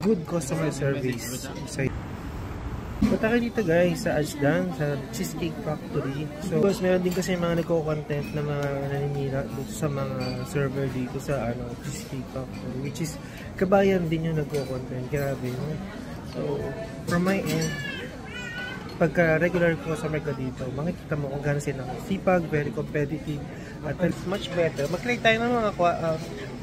good customer service. So, punta kayo dito guys sa Ashdan, sa Cheesecake Factory. So, because meron din kasi mga nagko-content na mga naninira dito sa mga server dito sa Cheesecake Factory, which is kabayan din yung nagko-content. Grabe, no? So, from my end, pagka regular customer ka dito, makikita mo kung gano'n sila sipag, very competitive, at it's much better. Mag-create tayo ng mga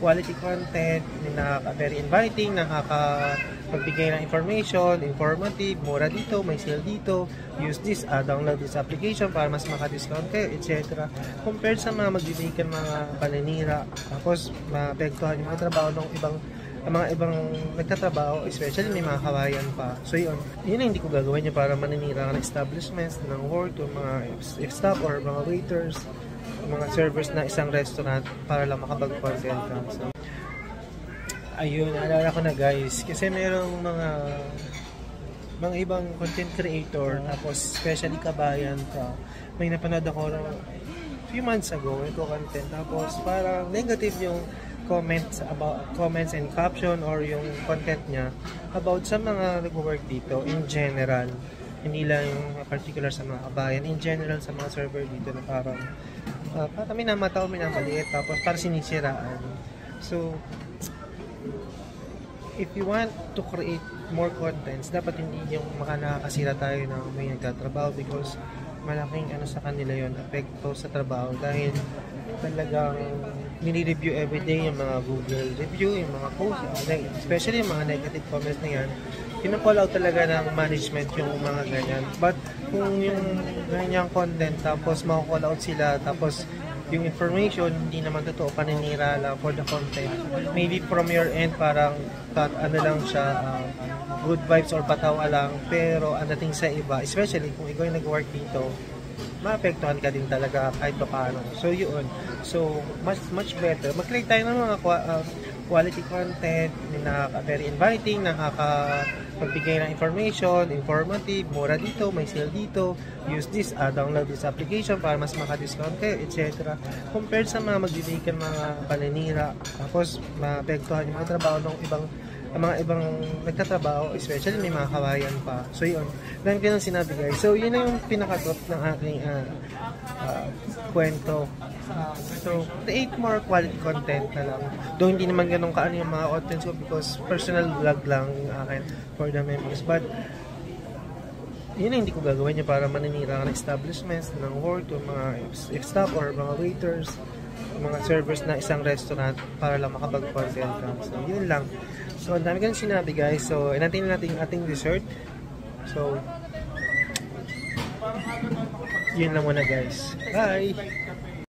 quality content na very inviting, nakakapagbigay ng information, informative, mura dito, may sale dito, use this, download this application para mas maka-discount kayo, etc. Compared sa mga magbibigay mga paninira, tapos maapektuhan yung mga trabaho ng mga ibang nagtatrabaho, especially may mga kawayan pa. So yun ang hindi ko gagawin niya para maninira ng establishments, ng work, yung mga staff or mga waiters, mga servers na isang restaurant para lang makapag-content ka. So, ayun, naalala ko na guys, kasi merong mga ibang content creator, tapos especially kabayan pa. May napanood ako few months ago, content, tapos parang negative yung comments and caption or yung content niya about sa mga nag-work dito in general, hindi lang yung particular sa mga kabayan, in general sa mga server dito na parang minamataw, minamaliit, tapos parang sinisiraan. So if you want to create more contents, dapat hindi yung nakakasira tayo na may nagtatrabaho, because malaking sa kanila yon, epekto sa trabaho, dahil talagang mini-review everyday yung mga Google review, yung mga posts, especially yung mga negative comments na yan, pinapall out talaga ng management yung mga ganyan. But kung yung ganyang content, tapos mako-call out sila, tapos yung information hindi naman totoo, paninira lang for the content, maybe from your end parang lang siya, good vibes or patawa lang, pero ang dating sa iba, especially kung ikaw yung nag-work dito, maapektuhan ka din talaga kahit paano. So yun, so much better mag-create tayo ng mga quality content na very inviting, nakakapagbigay ng information, informative, mura dito, may sale dito, use this, download this application para mas maka-discount kayo, etc. Compared sa mga magbibigay mga paninira, tapos maapektuhan yung mga trabaho ng mga ibang nagtatrabaho, especially may mga kawayan pa. So yun, lang din ang sinabi guys. So yun na yung pinaka-top ng aking kwento. So create more quality content na lang. Though hindi naman ganun kaano yung mga contents ko, because personal vlog lang yung akin for the memories. But yun na hindi ko gagawin niya para maninira ng establishments, ng work, yung mga staff or mga waiters, mga servers na isang restaurant para lang makapag-content ka. So yun lang. So, ang dami ka sinabi guys. So, inatin natin yung ating dessert. So, yun lang muna guys. Bye!